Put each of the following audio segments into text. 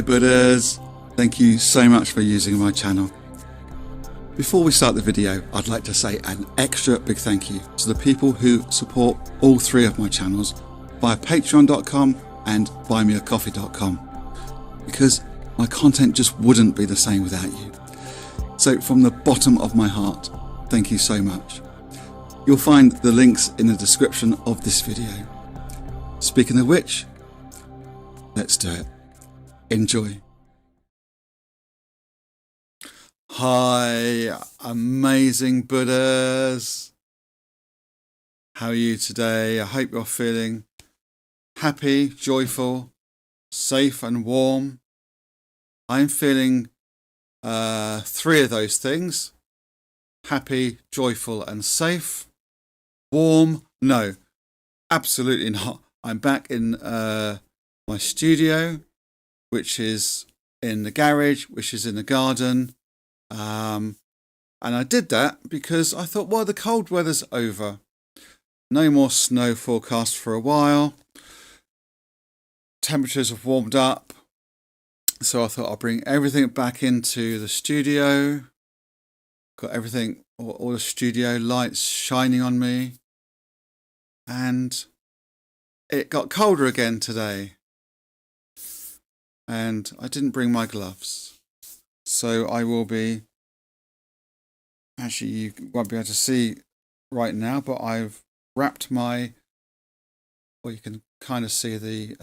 Buddhas! Thank you so much for using my channel. Before we start the video, I'd like to say an extra big thank you to the people who support all three of my channels via patreon.com and buymeacoffee.com, because my content just wouldn't be the same without you. So from the bottom of my heart, thank you so much. You'll find the links in the description of this video. Speaking of which, let's do it. Enjoy. Hi, amazing Buddhas. How are you today? I hope you're feeling happy, joyful, safe and warm. I'm feeling three of those things. Happy, joyful and safe. Warm? No, absolutely not. I'm back in my studio, which is in the garage, which is in the garden. And I did that because I thought, well, the cold weather's over. No more snow forecast for a while. Temperatures have warmed up. So I thought I'll bring everything back into the studio. Got everything, all the studio lights shining on me. And it got colder again today. And I didn't bring my gloves. So I will be, actually you won't be able to see right now, but I've wrapped my, well, you can kind of see the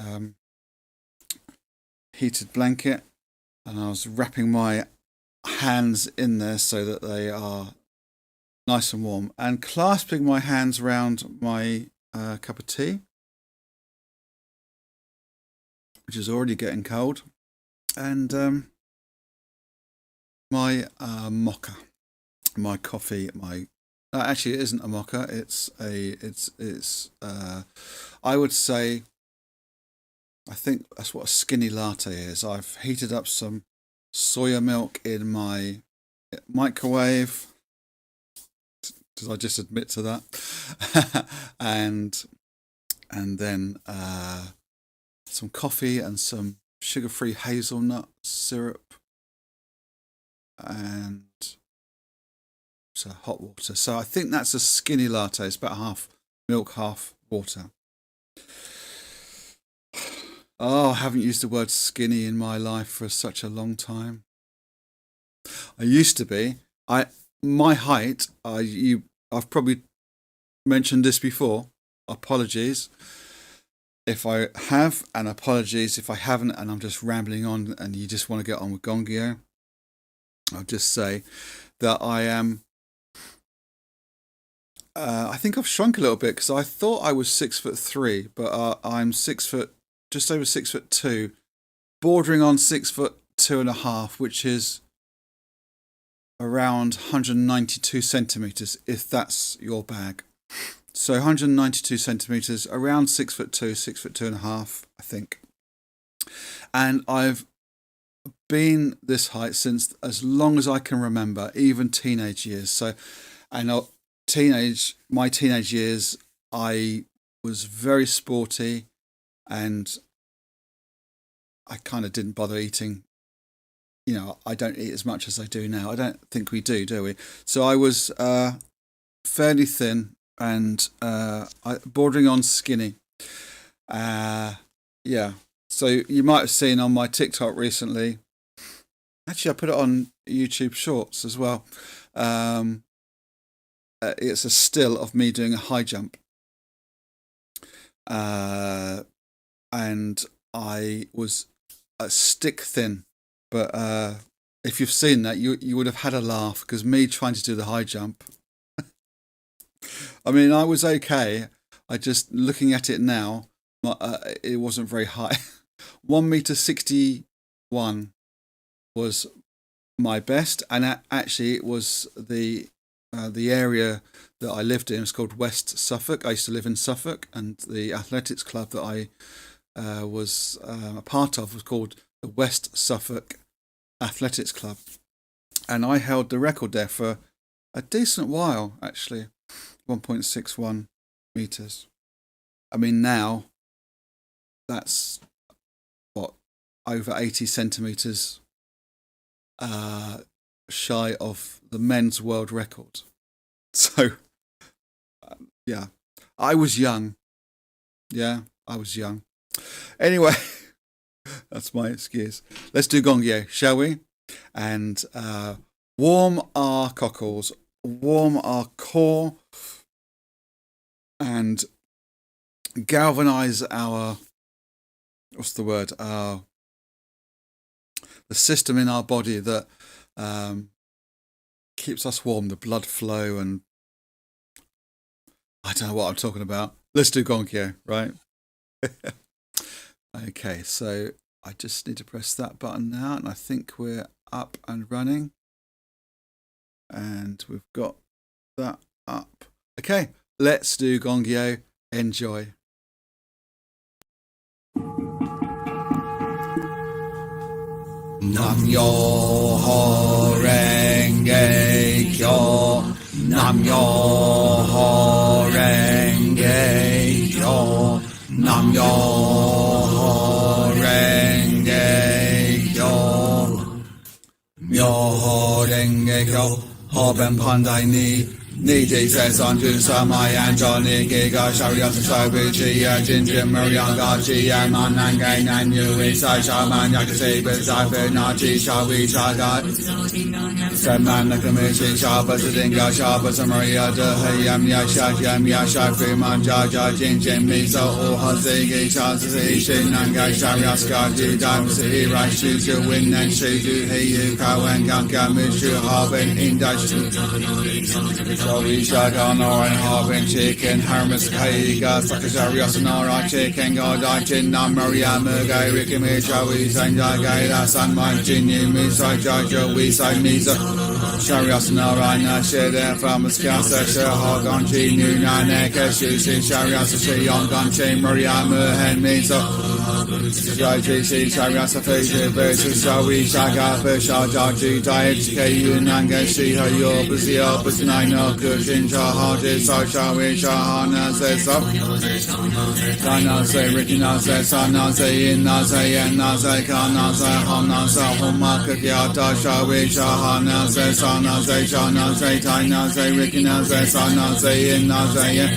heated blanket, and I was wrapping my hands in there so that they are nice and warm, and clasping my hands around my cup of tea, which is already getting cold, and my mocha, my coffee, my actually it isn't a mocha, it's I would say, I think that's what a skinny latte is. I've heated up some soya milk in my microwave. Did I just admit to that? and then some coffee and some sugar-free hazelnut syrup and so hot water. So I think that's a skinny latte. It's about half milk, half water. Oh, I haven't used the word skinny in my life for such a long time. I used to be. My height, I've probably mentioned this before. Apologies if I have, and apologies if I haven't, and I'm just rambling on and you just want to get on with Gongyo. I'll just say that I am, I think I've shrunk a little bit, because I thought I was 6'3", but I'm 6 foot, just over 6'2", bordering on 6'2.5", which is around 192 centimeters, if that's your bag. So 192 centimeters, around 6'2", 6'2.5", I think. And I've been this height since as long as I can remember, even teenage years. So, and my teenage years, I was very sporty, and I kind of didn't bother eating. You know, I don't eat as much as I do now. I don't think we do we? So I was fairly thin and bordering on skinny. Yeah. So you might have seen on my TikTok recently. Actually, I put it on YouTube Shorts as well. It's a still of me doing a high jump. And I was stick thin. But if you've seen that, you would have had a laugh, because me trying to do the high jump, I mean, I was okay. I just, looking at it now, it wasn't very high. 1.61 meters was my best, and actually it was the area that I lived in. It's called West Suffolk. I used to live in Suffolk, and the athletics club that I was a part of was called the West Suffolk Athletics Club, and I held the record there for a decent while, actually. 1.61 meters. I mean, now that's what, over 80 centimetres shy of the men's world record. So, yeah, I was young. Yeah, I was young. Anyway, that's my excuse. Let's do Gongyo, shall we? And warm our cockles, warm our core, and galvanize our, the system in our body that keeps us warm, the blood flow, and I don't know what I'm talking about. Let's do Gongyo, right? Okay, so I just need to press that button now, and I think we're up and running. And we've got that up. Okay, let's do Gongyo. Enjoy. Nam Myoho Renge Kyo. Nam Myoho Renge Kyo. Nam Myoho Renge Kyo. Myoho Renge Kyo. Hoben Pandai Ni Ji says on to Samayan Johnny Giga Sharia Sabi Chia Jinjin Marianga Chia Manangai Nanyu Isai Shaman Yakase Bezai Nachi Shawi Chaga Saman Nakamishi Shabas Dinga Shabas Maria de Hayam Yasha Yam Yasha Freeman Jaja Jinjin Miso Ohazegi Chazzi Shinangai Sharia Skaji Damsi Rashi to win and Shizu Heyu Kawan Ganka Mishu Haben Industry We Shagan or Harvin Chicken, Hermes Kaiga, Sakashari Asanara Chicken, Godachin, Namaria Mugai, Ricky Misha, we sang Jagay, San Manjini, Misa Jaja, we sang Misa, Shariasanara, Nashida, from Skasa, Shahagan, Chinu, Naneka, Shushi, Shariasa, Yongan, Chain, Maria Muhen, Misa, Jaji, Shariasa, Fisher, versus Shawi, Shaga, Shajaji, Diet, Ku, Nanga, Shiha, Yobazio, Busnino, Kushin, Shahadi, Sashawi, Shahana, say so. Dana say, Rikina say, Sana say, Inna say, Enna say, Kana say, Hana say, Homaka Kyata, Shawi, Shahana say, Sana say, Shana say, Taina say, Rikina say, Sana say, Inna say,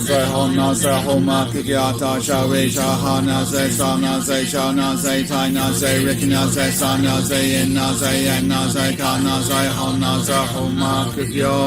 say, Hona say, Homaka Kyata, Shawi, Shahana say, Sana say, Shana say, Taina say, Rikina say, Sana say, Inna say, Enna say, Kana say, Hona say, Homaka Kyata.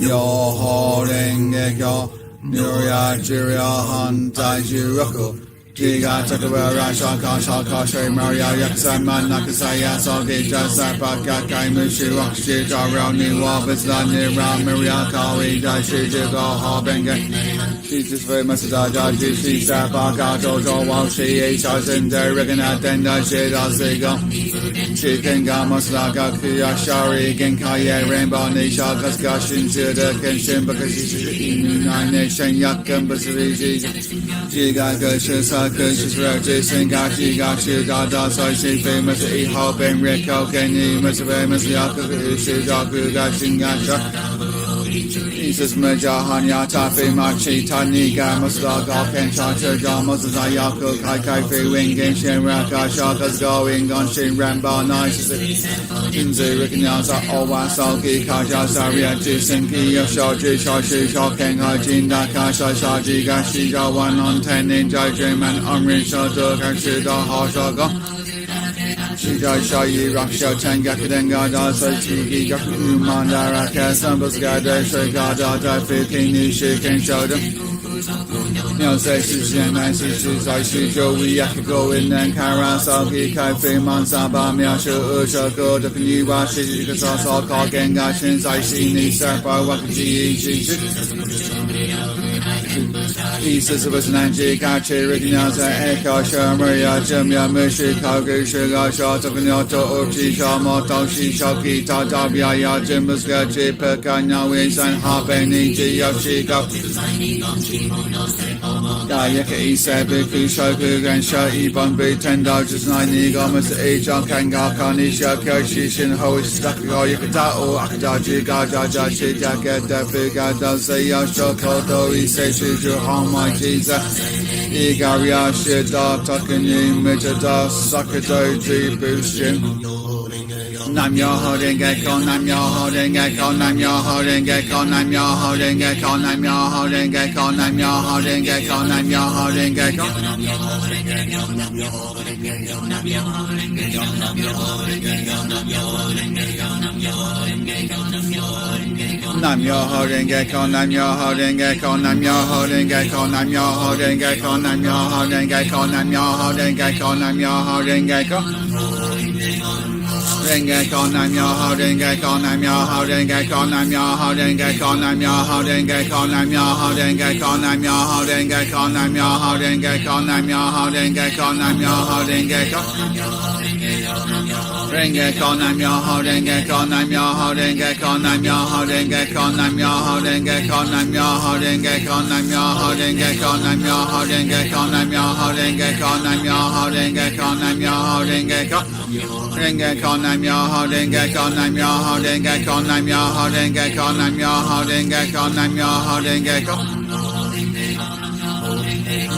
Myoho Renge Kyo, Nurya Jirya Han Daiju Roku, Jiga Takawara Shaka Shaka Shay Maria Yaksaman Nakasaya Sogi Jasa Baka Kaimushu Wakshi Jarao Niwa Bisla Nira Maria Kawi Daishu Jigo Habenga. Jesus very much Jaji Shisa Baka Dojo Washi Shazin Derigana Denda Shida Sigo. Chicken Gamaslaga Kuya Shari Genkaya Rainbow Nisha Kaskashin Juda Kenshin Bakashi Inu Nine Nation Yakan Basiri Jiga Gashisa Kushis Raji Singachi Gashi Dada Sashi famous Iho Ben Riko Geni Masabemas Yaku Shugaku Gashin Gasha Jesus Majahan Yatafi Machi Taniga Maslaga Kensha Churjamas Zayaku Kai Kai Free Wing Genshin Raka Shakas Going on Shin Ramba Nice Inzu Rikinasa Owa Salki Kaja Saria Jisenki Yoshoji Shoshi Shoken Hajin Dakasha Shaji Gashi Jawan on 10 Ninja Dream and Amrin Shodo Kashuda Hashaga Shijai Shayi Raksha Tangakadenga Dasa Chigi Gaku Mandara Kasambas Gada Shagada Dafi Nishiken Shoda Nyose Shishin Nancy Shizai Shijo Wiyako in Karasaki Kaifi Mansaba Myashu Usha Good of Niwa Shishika Saka Genga Shinsai Shini Sarpa Wakaji Pieces of Nanji Kachi Riginaza Eka Shamaria Jimya Mishi Kagu Shiga Shot of Nyoto Uchi Shamoto Shishoki Tadabia Yajimus Gaji Pekanya Wisan Habeni Yoshiko Yaka Isabu Kushoku Gensho Ibon Tendo Jisnai Nigomas Ejon Kanga Kanisha Kyoshishin Hoish Dakiko Yakatao Akadaji Gajaja Chijaka Defuga Doseyo Shokoto Ise Shuju Homai Jiza Igaria Shida Takanu Mijada Sakato Jibushin Nam Myoho Renge Kyo, Nam Myoho Renge Kyo, Nam Myoho Renge Kyo, Nam Myoho Renge Kyo, Nam Myoho Renge Kyo, Nam Myoho Renge Kyo, Nam Myoho Renge Kyo, Nam Myoho Renge Kyo, Nam Myoho Renge Kyo, Nam Myoho Renge Kyo, Nam Myoho Renge Kyo, Nam Myoho Renge Kyo, Nam Myoho Renge Kyo, Nam Myoho Renge Kyo, Nam Myoho Renge Kyo, Nam Myoho Renge Kyo, Nam Myoho Renge Kyo, Nam Myoho Renge Kyo, Nam Myoho Renge Kyo, Nam Myoho Renge Kyo. Renge Kyo, Nam Myoho Renge Kyo, Nam Myoho Renge Kyo, Nam Myoho Renge Kyo, Nam Myoho Renge Kyo, Nam Myoho Renge Kyo, Nam Myoho Renge Kyo, Nam Myoho Renge Kyo, Nam Myoho Renge Kyo, Nam Myoho Renge Kyo. Renge Kyo, Nam Myoho Renge Kyo, Nam Myoho Renge Kyo, Nam Myoho Renge Kyo, Nam Myoho Renge Kyo, Nam Myoho Renge Kyo, Nam Myoho Renge Kyo, Nam Myoho Renge Kyo, Nam Myoho Renge Kyo, Nam Myoho Renge Kyo, Nam Myoho Renge Kyo. Renge Kyo, Nam Myoho Renge Kyo, Nam Myoho Renge Kyo, Nam Myoho Renge Kyo, Nam Myoho Renge Kyo, Nam Myoho Renge Kyo.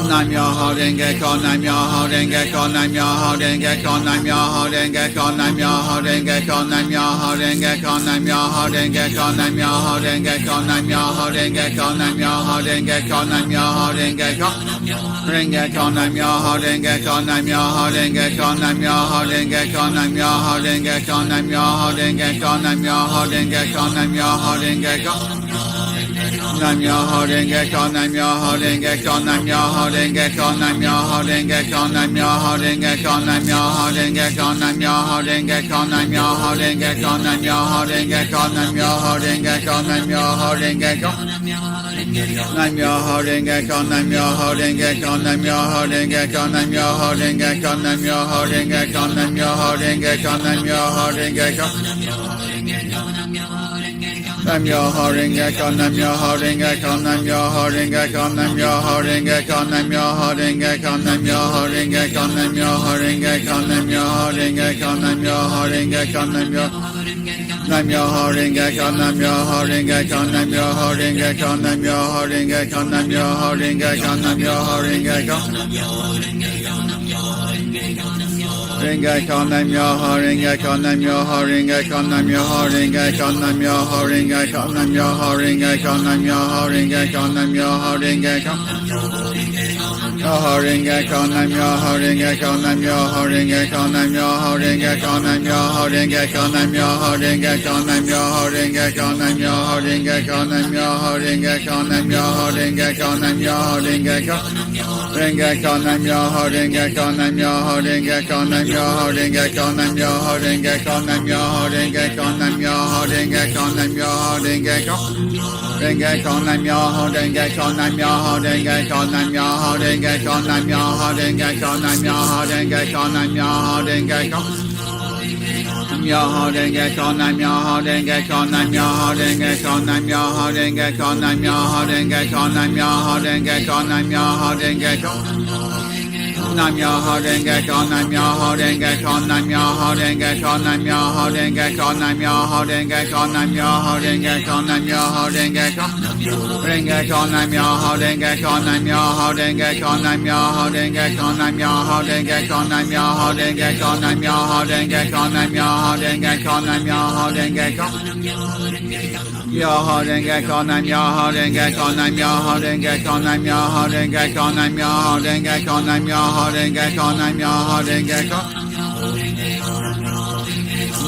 Nam Myoho Renge Kyo, Nam Myoho Renge Kyo, Nam Myoho Renge Kyo, Nam Myoho Renge Kyo, Nam Myoho Renge Kyo, Nam Myoho Renge Kyo, Nam Myoho Renge Kyo, Nam Myoho Renge Kyo, Nam Myoho Renge Kyo, Nam Myoho Renge Kyo, Nam Myoho Renge Kyo. Renge Kyo, Nam Myoho Renge Kyo, Nam Myoho Renge Kyo, Nam Myoho Renge Kyo, Nam Myoho Renge Kyo, Nam Myoho Renge Kyo, Nam Myoho Renge Kyo, Nam Myoho Renge Kyo. Nam Myoho Renge Kyo, Nam Myoho Renge Kyo, Nam Myoho Renge Kyo, Nam Myoho Renge Kyo, Nam Myoho Renge Kyo, Nam Myoho Renge Kyo, Nam Myoho Renge Kyo, Nam Myoho Renge Kyo, Nam Myoho Renge Kyo, Nam Myoho Renge Kyo, Nam Myoho Renge Kyo. Nam Myoho Renge Kyo, Nam Myoho Renge Kyo, Nam Myoho Renge Kyo, Nam Myoho Renge Kyo, Nam Myoho Renge Kyo, Nam Myoho Renge Kyo, Nam Myoho Renge Kyo. Nam Myoho Renge Kyo, Nam Myoho Renge Kyo, Nam Myoho Renge Kyo, Nam Myoho Renge Kyo, Nam Myoho Renge Kyo, Nam Myoho Renge Kyo, Nam Myoho Renge Kyo, Nam Myoho Renge Kyo, Nam Myoho Renge Kyo, Nam Myoho Renge Kyo, Nam Myoho Renge Kyo, Nam Myoho Renge Kyo, Nam Myoho Renge Kyo, Nam Myoho Renge Kyo, Nam Myoho Renge Kyo. Renge Kyo, Nam Myoho Renge Kyo, Nam Myoho Renge Kyo, Nam Myoho Renge Kyo, Nam Myoho Renge Kyo, Nam Myoho Renge Kyo, Nam Myoho Renge Kyo, Nam Myoho Renge Kyo. Myoho Renge Kyo, Nam Myoho Renge Kyo, Nam Myoho Renge Kyo, Nam Myoho Renge Kyo, Nam Myoho Renge Kyo, Nam Myoho Renge Kyo, Nam Myoho Renge Kyo, Nam Myoho Renge Kyo, Nam Myoho Renge Kyo, Nam Myoho Renge Kyo, Nam Myoho Renge Kyo. Renge Kyo, Nam Myoho Renge Kyo, Nam Myoho Renge Kyo, Nam Myoho Renge Kyo, Nam Myoho Renge Kyo, Nam Myoho Renge Kyo, Nam Myoho Renge Kyo, Nam Myoho Renge Kyo. Renge Kyo, Nam Myoho Renge Kyo, Nam Myoho Renge Kyo, Nam Myoho Renge Kyo, Nam Myoho Renge Kyo, Nam Myoho Renge Kyo, Nam Myoho Renge Kyo. Myoho Renge Kyo, Nam Myoho Renge Kyo, Nam Myoho Renge Kyo, Nam Myoho Renge Kyo, Nam Myoho Renge Kyo, Nam Myoho Renge Kyo, Nam Myoho Renge Kyo. Nam Myoho Renge Kyo, Nam Myoho Renge Kyo, Nam Myoho Renge Kyo, Nam Myoho Renge Kyo, Nam Myoho Renge Kyo, Nam Myoho Renge Kyo, Nam Myoho Renge Kyo. Renge Kyo, Nam Myoho Renge Kyo, Nam Myoho Renge Kyo, Nam Myoho Renge Kyo, Nam Myoho Renge Kyo, Nam Myoho Renge Kyo, Nam Myoho Renge Kyo, Nam Myoho Renge Kyo, Nam Myoho Renge Kyo. Myoho Renge Kyo, Nam Myoho Renge Kyo, Nam Myoho Renge Kyo, Nam Myoho Renge Kyo, Nam Myoho Renge Kyo, Nam Myoho Renge Kyo, Nam Myoho Renge Kyo.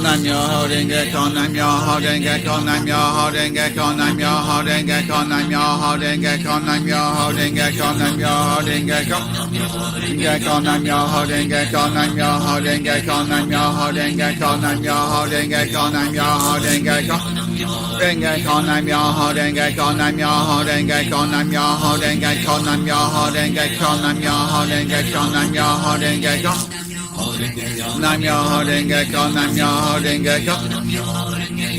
Nam Myoho Renge Kyo, Nam Myoho Renge Kyo, Nam Myoho Renge Kyo, Nam Myoho Renge Kyo, Nam Myoho Renge Kyo, Nam Myoho Renge Kyo, Nam Myoho Renge Kyo. Renge Kyo, Nam Myoho Renge Kyo, Nam Myoho Renge Kyo, Nam Myoho Renge Kyo, Nam Myoho Renge Kyo, Nam Myoho Renge Kyo. Renge Kyo, Nam Myoho Renge Kyo, Nam Myoho Renge Kyo, Nam Myoho Renge Kyo, Nam Myoho Renge Kyo, Nam Myoho Renge Kyo, Nam Myoho Renge Kyo. Nam Myoho Renge Kyo, Nam Myoho Renge Kyo.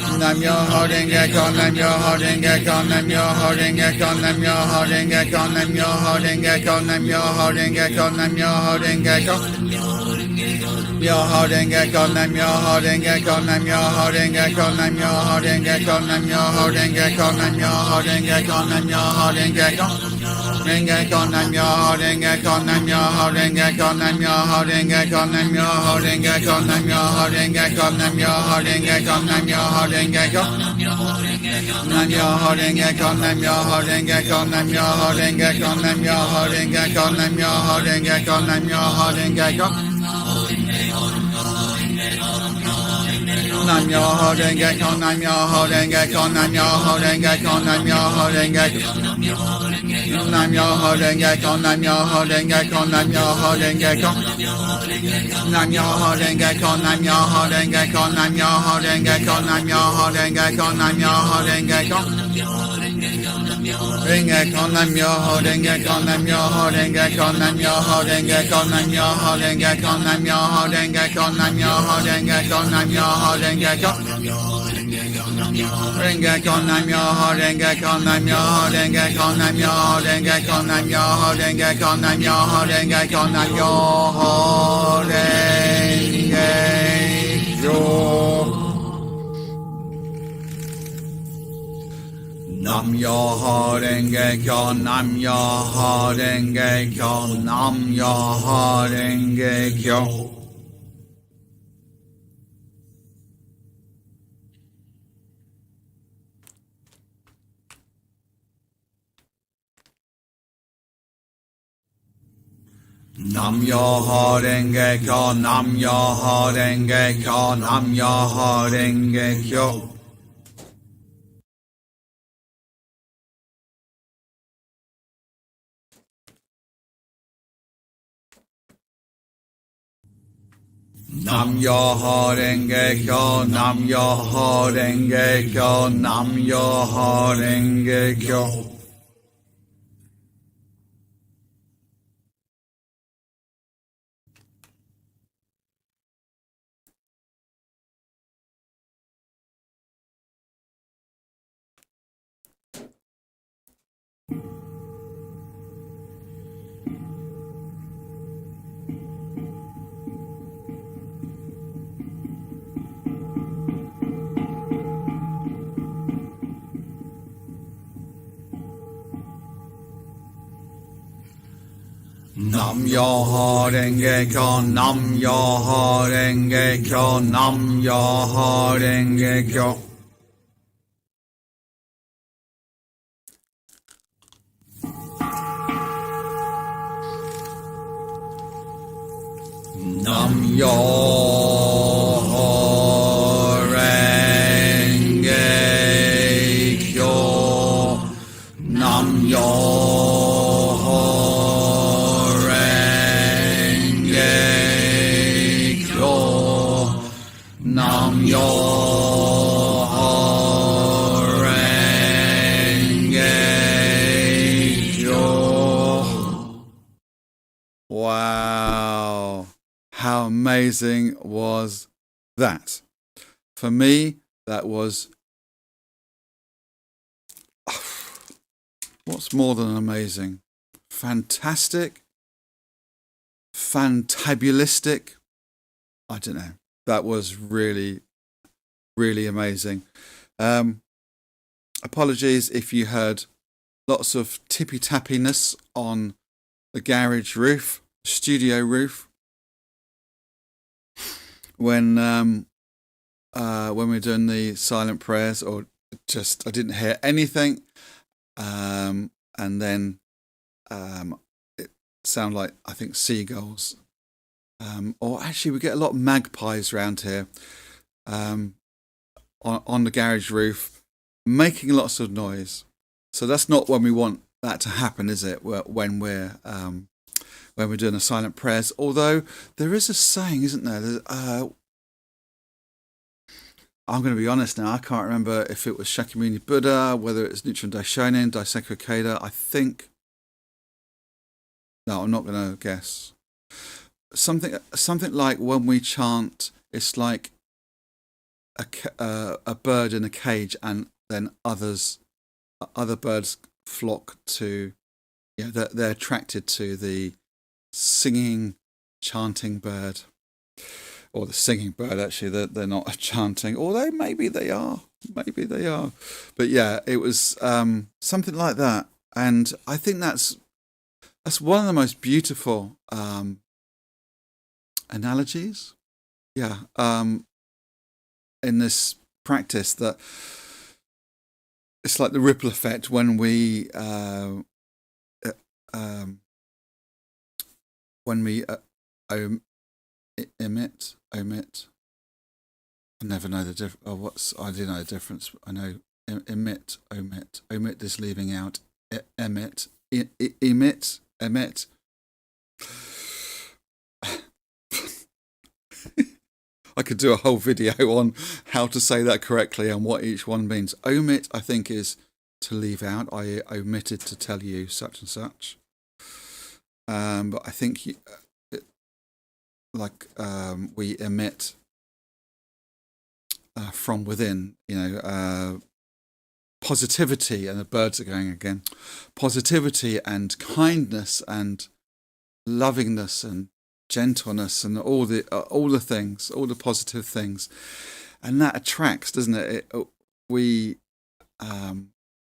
Nam Myoho Renge Kyo, Nam Myoho Renge Kyo, Nam Myoho Renge Kyo, Nam Myoho Renge Kyo, Nam Myoho Renge Kyo, Nam Myoho Renge Kyo, Nam Myoho Renge Kyo. Myoho Renge Kyo, Nam Myoho Renge Kyo, Nam Myoho Renge Kyo, Nam Myoho Renge Kyo, Nam Myoho Renge Kyo, Nam Myoho Renge Kyo, Nam Myoho Renge Kyo. Renge Kyo, Nam Myoho Renge Kyo, Nam Myoho Renge Kyo, Nam Myoho Renge Kyo, Nam Myoho Renge Kyo, Nam Myoho Renge Kyo, Nam Myoho Renge Kyo, Nam Myoho Renge Kyo. Nam Myoho Renge Kyo, Nam Myoho Renge Kyo, Nam Myoho Renge Kyo, Nam Myoho Renge Kyo, Nam Myoho Renge Kyo, Nam Myoho Renge Kyo. Nam Myoho Renge Kyo, Nam Myoho Renge Kyo, Nam Myoho Renge Kyo, Nam Myoho Renge Kyo. Nam Myoho Renge Kyo, Nam Myoho Renge Kyo, Nam Myoho Renge Kyo. Nam Myoho Renge Kyo, Nam Myoho Renge Kyo, Nam Myoho Renge Kyo, Nam Myoho Renge Kyo, Nam Myoho Renge Kyo. Renge Kyo, Nam Myoho Renge Kyo, Nam Myoho Renge Kyo, Nam Myoho Renge Kyo, Nam Myoho Renge Kyo, Nam Myoho Renge Kyo, Nam Myoho Renge Kyo, Nam Myoho Renge Kyo. Renge Kyo, Nam Myoho Renge Kyo, Nam Myoho Renge Kyo, Nam Myoho Renge Kyo, Nam Myoho Renge Kyo, Nam Myoho Renge Kyo, Nam Myoho Renge Kyo. Nam Myoho Renge Kyo, Nam Myoho Renge Kyo, Nam Myoho Renge Kyo. Nam Myoho Renge Kyo, Nam Myoho Renge Kyo, Nam Myoho Renge Kyo. Nam Myoho Renge Kyo, Nam Myoho Renge Kyo, Nam Myoho Renge Kyo. Nam Myoho Renge Kyo, Nam Myoho Renge Kyo, Nam Myoho Renge Kyo. Nam Myoho Renge Kyo, Nam Myoho Renge Kyo, Nam Myoho Renge Kyo. Wow. How amazing was that? For me, that was, what's more than amazing? Fantastic, fantabulistic. I don't know. That was really, really amazing. Apologies if you heard lots of tippy-tappiness on the garage roof, studio roof. When we're doing the silent prayers, or just I didn't hear anything, and then it sounded like, I think, seagulls, or actually we get a lot of magpies around here, on the garage roof, making lots of noise. So that's not when we want that to happen, is it? When we're doing the silent prayers. Although there is a saying, isn't there? I'm going to be honest now, I can't remember if it was Shakyamuni Buddha, whether it's Nichiren Daishonin, Daisaku Ikeda, I think. No, I'm not going to guess. Something like when we chant, it's like a bird in a cage, and then other birds flock to, they're attracted to the singing, chanting bird, or the singing bird. Actually, they're not chanting, although maybe they are. But yeah, it was something like that, and I think that's one of the most beautiful analogies. Yeah, in this practice, that it's like the ripple effect when we omit. I never know the difference. I do know the difference. I know emit, omit. Omit is leaving out. Emit, emit. I could do a whole video on how to say that correctly and what each one means. Omit, I think, is to leave out. I omitted to tell you such and such. But I think we emit from within, positivity, and the birds are going again. Positivity and kindness and lovingness and gentleness and all the things, all the positive things, and that attracts, doesn't it?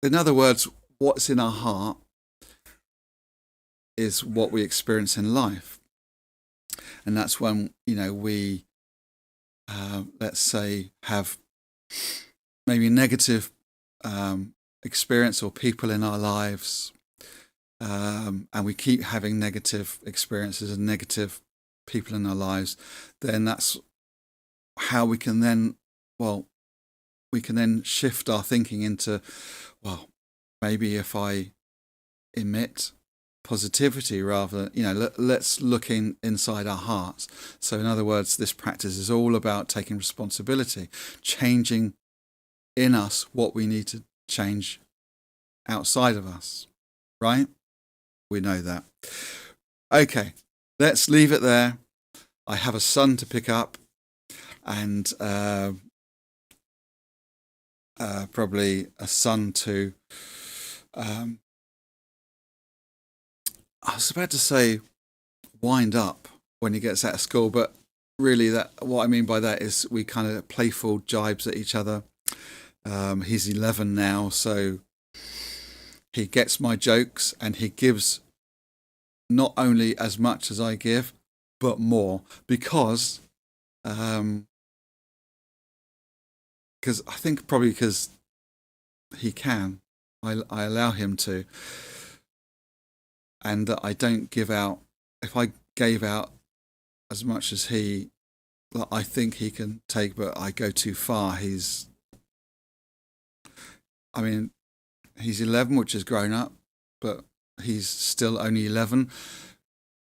In other words, what's in our heart is what we experience in life, and that's when we let's say have maybe negative experience or people in our lives, and we keep having negative experiences and negative people in our lives, then that's how we can then shift our thinking into, maybe if I emit positivity rather, let's look inside our hearts. So in other words, this practice is all about taking responsibility, changing in us what we need to change outside of us, right? We know that. Okay, let's leave it there. I have a son to pick up, and probably a son to I was about to say wind up when he gets out of school, but really what I mean by that is we kind of playful jibes at each other. He's 11 now, so he gets my jokes, and he gives not only as much as I give, but more, because I think probably because he can. I allow him to. And that I don't give out. If I gave out as much as I think he can take, but I go too far, he's 11, which is grown up, but he's still only 11,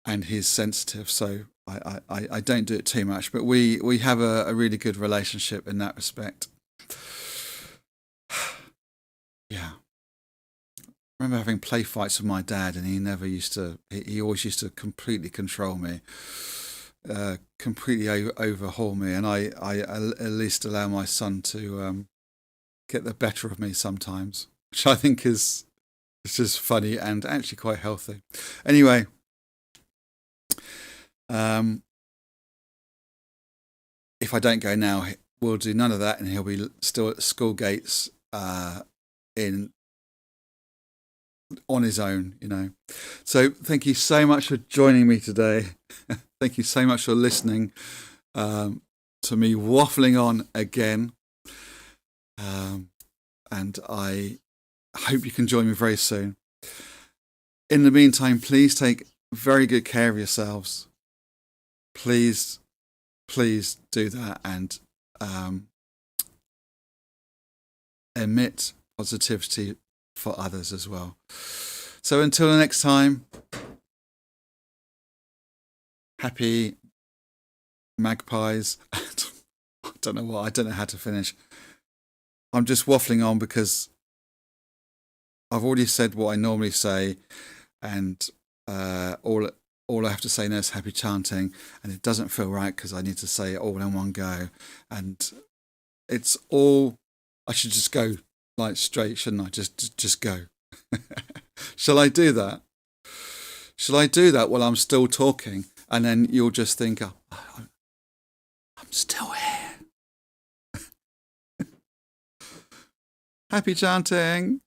and he's sensitive, so I don't do it too much. But we have a really good relationship in that respect. Yeah. I remember having play fights with my dad, and he always used to completely control me, completely overhaul me, and I at least allow my son to get the better of me sometimes, which I think is just funny and actually quite healthy. Anyway, if I don't go now, we'll do none of that, and he'll be still at school gates on his own, So thank you so much for joining me today. Thank you so much for listening to me waffling on again. And I hope you can join me very soon. In the meantime, please take very good care of yourselves. Please do that, and emit positivity for others as well. So until the next time, happy magpies. I don't know how to finish. I'm just waffling on because I've already said what I normally say, and all I have to say now is happy chanting, and it doesn't feel right because I need to say it all in one go, and it's all, I should just go like straight, shouldn't I? Just go. Shall I do that? Shall I do that while I'm still talking? And then you'll just think, oh, I'm still here. Happy chanting.